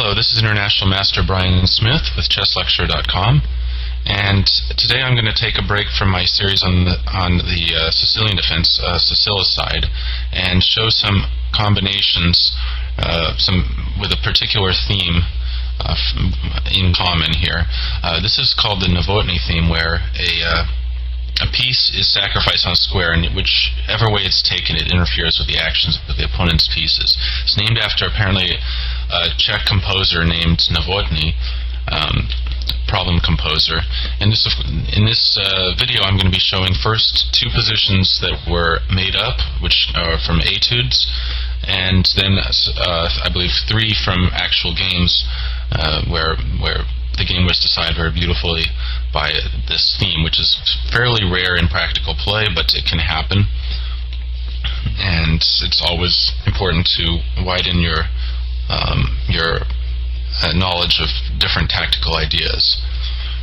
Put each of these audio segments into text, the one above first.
Hello, this is International Master Bryan Smith with ChessLecture.com, and today I'm going to take a break from my series on the Sicilian defense, Sicilicide, and show some combinations, with a particular theme in common here. This is called the Novotny theme, where a piece is sacrificed on a square, and whichever way it's taken, it interferes with the actions of the opponent's pieces. It's named after apparently a Czech composer named Novotny, problem composer. And in this video, I'm going to be showing first two positions that were made up, which are from etudes, and then I believe three from actual games, where the game was decided very beautifully by this theme, which is fairly rare in practical play, but it can happen. And it's always important to widen your knowledge of different tactical ideas.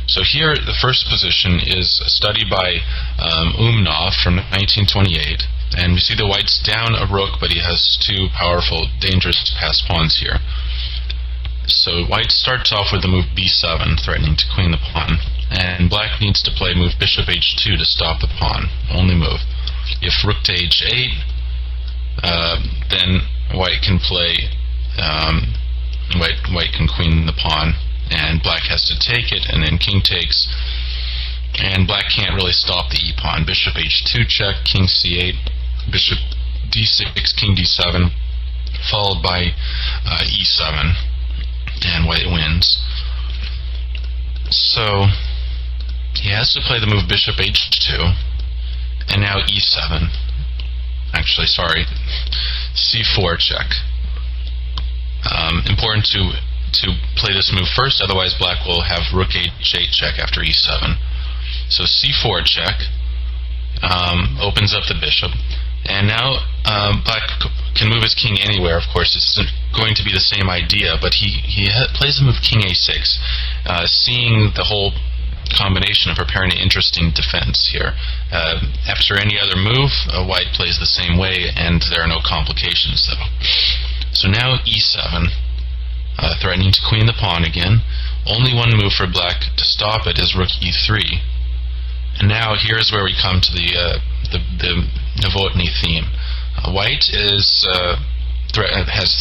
So here, the first position is a study by Umnov from 1928, and we see the white's down a rook, but he has two powerful, dangerous passed pawns here. So white starts off with the move b7, threatening to queen the pawn, and black needs to play move bishop h2 to stop the pawn, only move. If rook to h8, then white can play, white can queen the pawn, and black has to take it, and then king takes, and black can't really stop the e-pawn. Bishop h2 check, king c8, bishop d6, king d7, followed by e7, and white wins. So he has to play the move bishop h2, and now e7. Actually, sorry, c4 check. Important to play this move first, otherwise black will have rook h8 check after e7. So c4 check opens up the bishop, and now black can move his king anywhere. Of course, it's going to be the same idea, but he plays the move king a6, seeing the whole combination of preparing an interesting defense here. After any other move, white plays the same way, and there are no complications though. So now e7, threatening to queen the pawn again. Only one move for black to stop it is rook e3. And now here's where we come to the Novotny theme. White has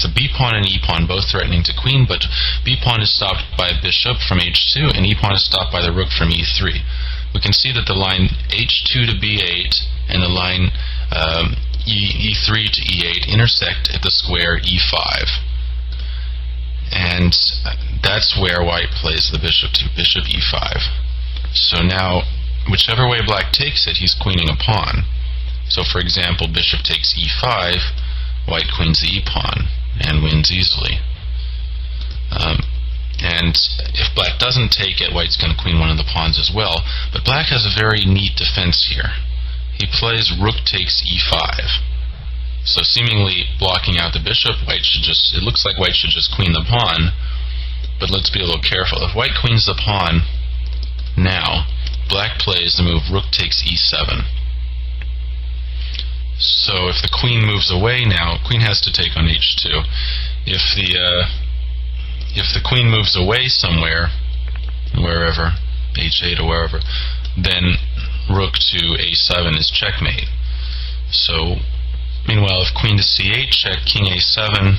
the b-pawn and e-pawn both threatening to queen, but b-pawn is stopped by a bishop from h2, and e-pawn is stopped by the rook from e3. We can see that the line h2 to b8 and the line e3 to e8 intersect at the square e5. And that's where white plays the bishop to bishop e5. So now, whichever way black takes it, he's queening a pawn. So for example, bishop takes e5, white queens the e-pawn and wins easily. And if black doesn't take it, white's going to queen one of the pawns as well. But black has a very neat defense here. He plays rook takes e5. So seemingly blocking out the bishop, it looks like white should just queen the pawn. But let's be a little careful. If white queens the pawn now, black plays the move rook takes e7. So if the queen moves away now, queen has to take on h2. If the queen moves away somewhere, wherever, h8 or wherever, then rook to a7 is checkmate. So meanwhile, if queen to c8 check, king a7,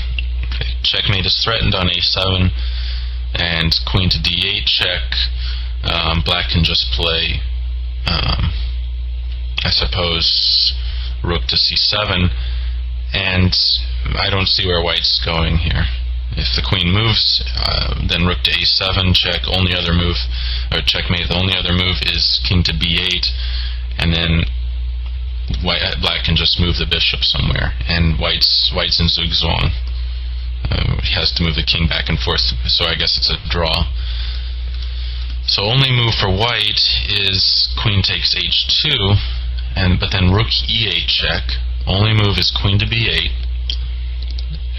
okay, checkmate is threatened on a7, and queen to d8 check, black can just play, I suppose, rook to c7, and I don't see where white's going here. If the queen moves, then rook to a7 check, only other move, or checkmate, the only other move is king to b8, and then black can just move the bishop somewhere, and white's in zugzwang. He has to move the king back and forth, so I guess it's a draw. So only move for white is queen takes h2, but then rook e8 check. Only move is queen to b8,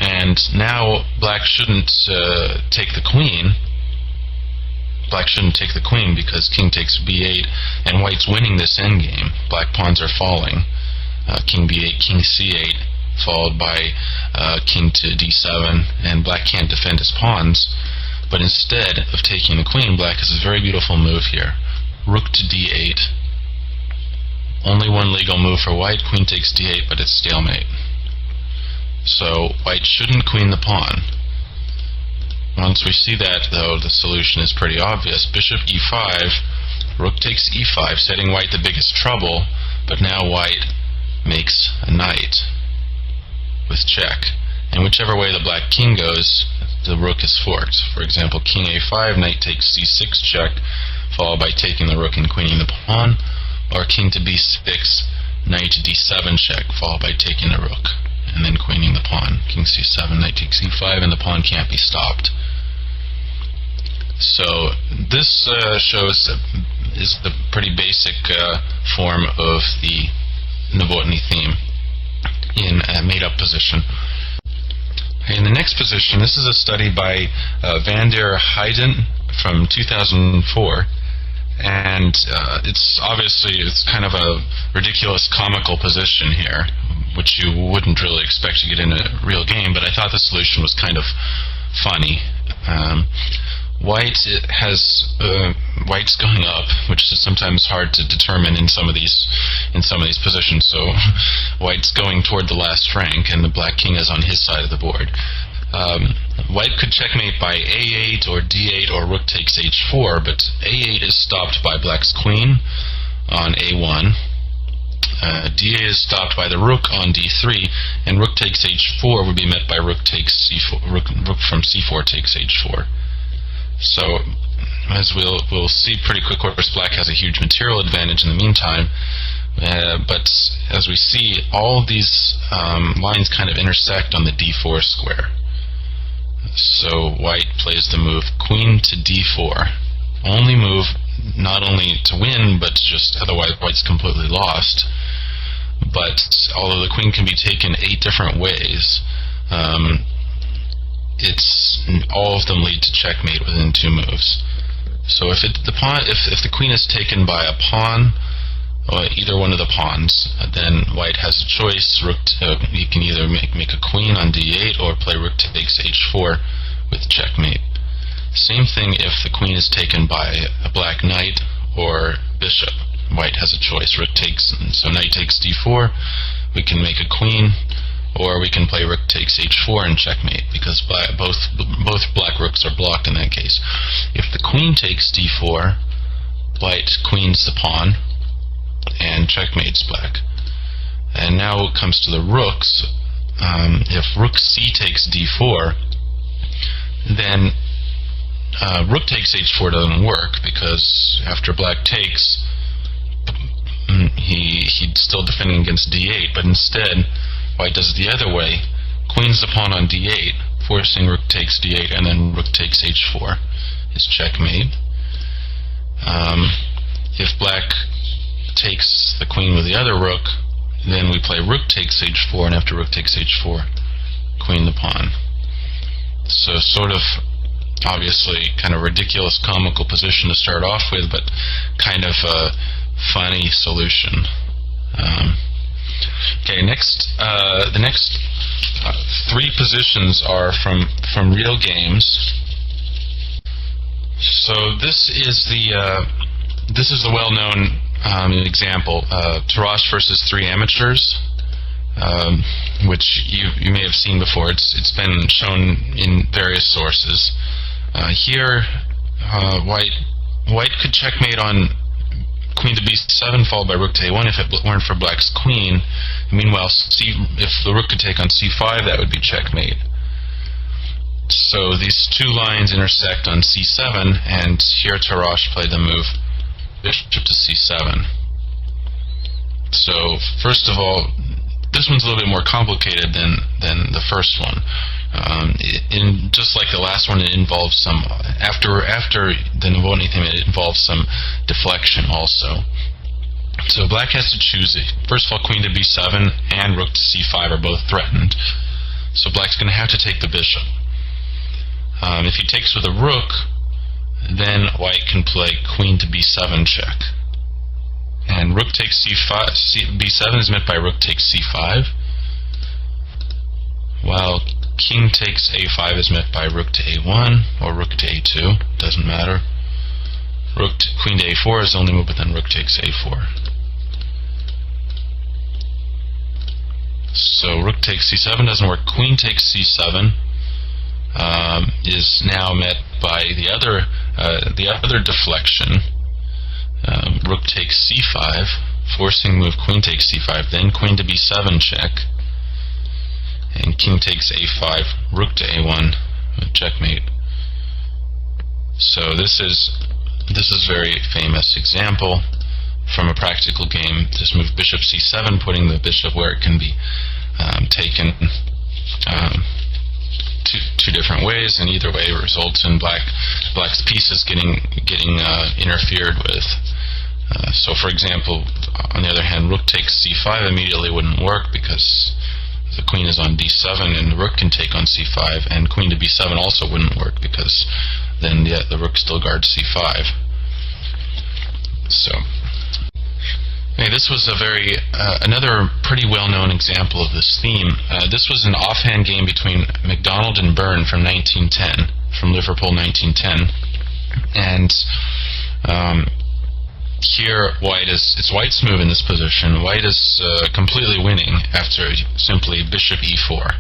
and now black shouldn't take the queen. Black shouldn't take the queen because king takes b8, and white's winning this endgame. Black pawns are falling. King b8, king c8, followed by king to d7, and black can't defend his pawns. But instead of taking the queen, black has a very beautiful move here. Rook to d8. Only one legal move for white. Queen takes d8, but it's stalemate. So white shouldn't queen the pawn. Once we see that, though, the solution is pretty obvious. Bishop e5, rook takes e5, setting white the biggest trouble, but now white makes a knight with check. And whichever way the black king goes, the rook is forked. For example, king a5, knight takes c6 check, followed by taking the rook and queening the pawn, or king to b6, knight to d7 check, followed by taking the rook and then queening the pawn. King c7, knight takes e5, and the pawn can't be stopped. So this shows is the pretty basic form of the Novotny theme in a made-up position. In the next position, this is a study by Van der Heijden from 2004, and it's kind of a ridiculous comical position here, which you wouldn't really expect to get in a real game, but I thought the solution was kind of funny. White's going up, which is sometimes hard to determine in some of these positions. So white's going toward the last rank, and the black king is on his side of the board. White could checkmate by a8 or d8 or rook takes h4, but a8 is stopped by black's queen on a1. d8 is stopped by the rook on d3, and rook takes h4 would be met by rook takes c4. Rook from c4 takes h4. So, as we'll see pretty quick, of course, black has a huge material advantage in the meantime, but as we see, all these lines kind of intersect on the d4 square. So white plays the move queen to d4. Only move not only to win, but just otherwise white's completely lost. But although the queen can be taken 8 different ways, all of them lead to checkmate within 2 moves. So if the queen is taken by a pawn, or either one of the pawns, then white has a choice. He can either make a queen on d8 or play rook takes h4 with checkmate. Same thing if the queen is taken by a black knight or bishop. White has a choice. So knight takes d4. We can make a queen, or we can play rook takes h4 and checkmate, because both black rooks are blocked in that case. If the queen takes d4, white queens the pawn and checkmates black. And now it comes to the rooks. If rook c takes d4, then rook takes h4 doesn't work, because after black takes, he's still defending against d8, but instead white does it the other way, queens the pawn on d8, forcing rook takes d8, and then rook takes h4 is checkmate. If black takes the queen with the other rook, then we play rook takes h4, and after rook takes h4, queen the pawn. So sort of obviously kind of ridiculous comical position to start off with, but kind of a funny solution. Okay, the next 3 positions are from real games. So this is the well-known example, Tarrasch versus 3 amateurs, which you may have seen before. It's been shown in various sources. Here, white could checkmate on queen to b7 followed by rook to a1 if it weren't for black's queen. Meanwhile, if the rook could take on c5, that would be checkmate. So these 2 lines intersect on c7, and here Tarrasch played the move bishop to c7. So first of all, this one's a little bit more complicated than the first one. Just like the last one, it involves some after the Novotny theme, it involves some deflection also. So black has to choose first of all, queen to b7 and rook to c5 are both threatened. So black's going to have to take the bishop. If he takes with a rook, then white can play queen to b7 check. And rook takes b7 is met by rook takes c5, while king takes a5 is met by rook to a1 or rook to a2, doesn't matter. Queen to a4 is the only move, but then rook takes a4. So rook takes c7 doesn't work. Queen takes c7 is now met by the other deflection. Rook takes c5, forcing move queen takes c5, then queen to b7 check, and king takes a5, rook to a1, checkmate. So this is a very famous example from a practical game. This move bishop c7, putting the bishop where it can be taken two different ways, and either way results in black's pieces getting interfered with. So for example, on the other hand, rook takes c5 immediately wouldn't work because the queen is on d7 and the rook can take on c5, and queen to b7 also wouldn't work because then the rook still guards c5. So this was another pretty well-known example of this theme. This was an offhand game between MacDonald and Byrne from 1910, from Liverpool 1910, and here it's White's move in this position. White is completely winning after simply bishop e4.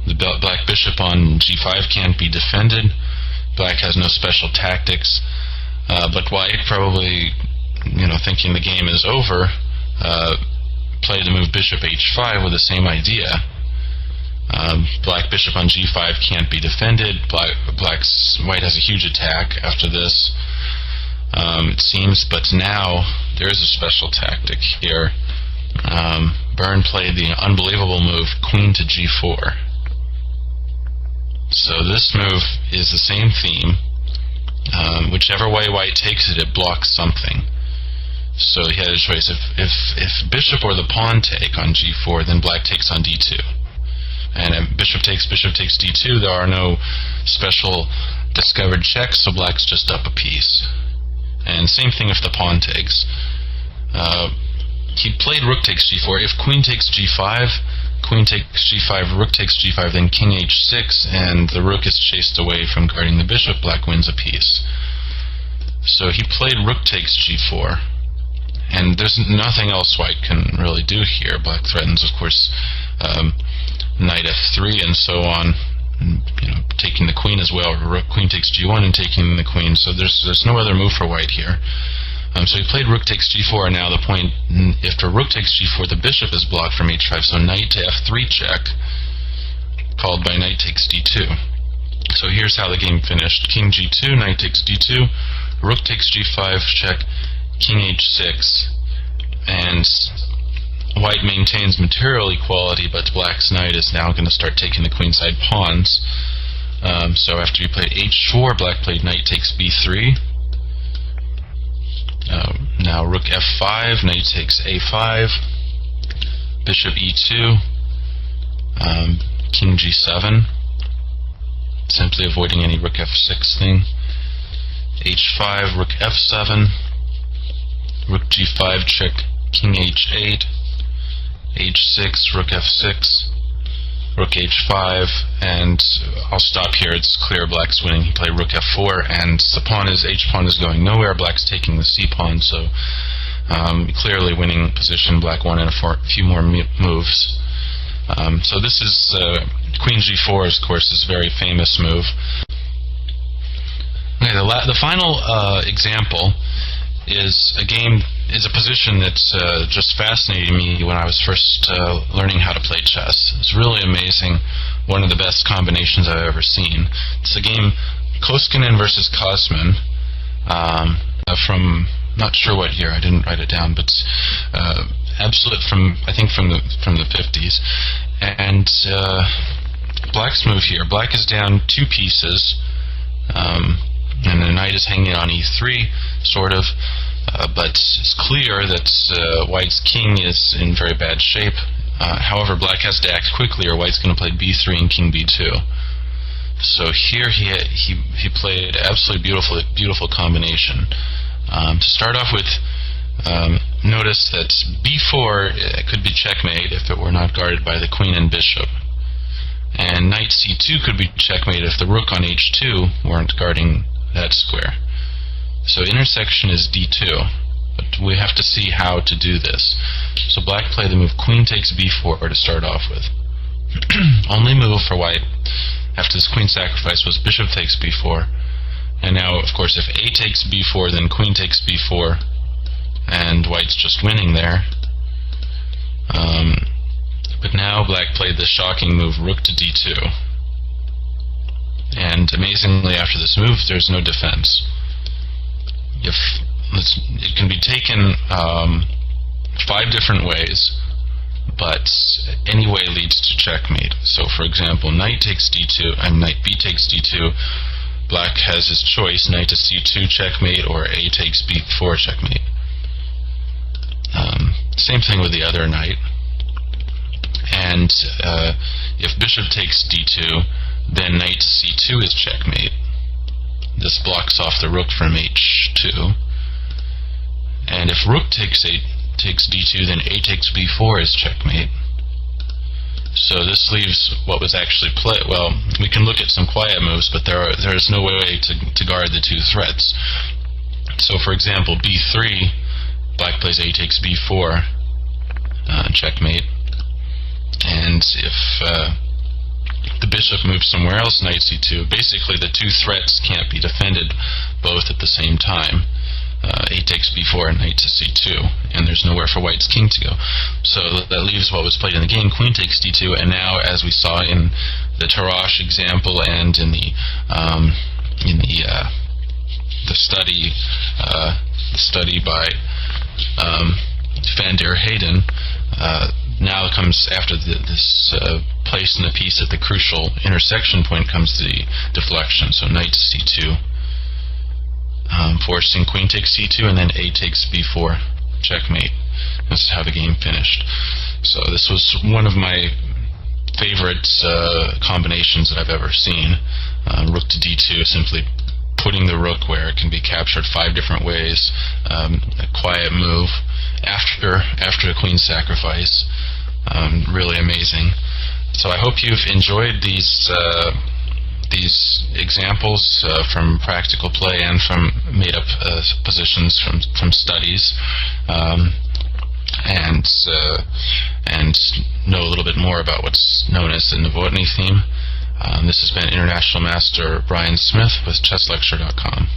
The black bishop on g5 can't be defended. Black has no special tactics, but White, probably thinking the game is over, played the move bishop h5 with the same idea. Black bishop on g5 can't be defended. White has a huge attack after this, it seems, but now there's a special tactic here. Byrne played the unbelievable move queen to g4. So this move is the same theme. Whichever way White takes it, it blocks something. So he had a choice. If bishop or the pawn take on g4, then black takes on d2. And if bishop takes d2, there are no special discovered checks, so black's just up a piece. And same thing if the pawn takes. He played rook takes g4. If queen takes g5, queen takes g5, rook takes g5, then king h6, and the rook is chased away from guarding the bishop, black wins a piece. So he played rook takes g4, and there's nothing else White can really do here. Black threatens, of course, knight f3 and so on, and, taking the queen as well. Queen takes g1 and taking the queen, so there's no other move for White here. So he played rook takes g4, and now the point, after rook takes g4, the bishop is blocked from h5, so knight to f3 check, called by knight takes d2. So here's how the game finished. King g2, knight takes d2, rook takes g5 check, king h6, and White maintains material equality, but black's knight is now going to start taking the queenside pawns. So after he played h4, black played knight takes b3. Now rook f5, knight takes a5, bishop e2, king g7, simply avoiding any rook f6 thing, h5, rook f7, rook g5 check, king h8, h6, rook f6, rook h5, and I'll stop here. It's clear black's winning. He played rook f4, and the h-pawn is going nowhere. Black's taking the c-pawn, so clearly winning position. Black won in a few more moves. So this is queen g4, of course, is a very famous move. Okay, the final example is a position that's just fascinated me when I was first learning how to play chess. It's really amazing, one of the best combinations I've ever seen. It's the game Koskinen versus Kosmin from, not sure what year, I didn't write it down, but absolute I think from the 50s. And black's move here. Black is down two pieces, and the knight is hanging on e3, sort of. But it's clear that White's king is in very bad shape. However, Black has to act quickly, or White's going to play b3 and king b2. So here he played absolutely beautiful combination. To start off with, notice that b4 could be checkmate if it were not guarded by the queen and bishop. And knight c2 could be checkmate if the rook on h2 weren't guarding that square. So intersection is d2, but we have to see how to do this. So black played the move queen takes b4 to start off with. Only move for white after this queen sacrifice was bishop takes b4. And now, of course, if a takes b4, then queen takes b4, and white's just winning there. But now black played the shocking move rook to d2. And amazingly, after this move, there's no defense. It can be taken 5 different ways, but any way leads to checkmate. So, for example, knight takes d2, knight b takes d2. Black has his choice: knight to c2 checkmate, or a takes b4 checkmate. Same thing with the other knight. And if bishop takes d2, then knight to c2 is checkmate. This blocks off the rook from h2. And if rook takes d2, then a takes b4 is checkmate. So this leaves what was actually played. Well, we can look at some quiet moves, but there is no way to guard the 2 threats. So, for example, b3, black plays a takes b4, checkmate. And if the bishop moves somewhere else, knight c2, basically the 2 threats can't be defended both at the same time. A takes b4 and knight to c2, and there's nowhere for white's king to go. So that leaves what was played in the game, queen takes d2, and now, as we saw in the Tarrasch example and in the study by Van der Heyden, now comes after this place in the piece at the crucial intersection point comes the deflection. So knight to c2. Forcing queen takes c2, and then a takes b4, checkmate. This is how the game finished. So this was one of my favorite combinations that I've ever seen. Rook to d2, simply putting the rook where it can be captured 5 different ways. A quiet move after the queen sacrifice. Really amazing. So I hope you've enjoyed these examples from practical play and from made-up positions from studies, and know a little bit more about what's known as the Novotny theme. This has been International Master Bryan Smith with ChessLecture.com.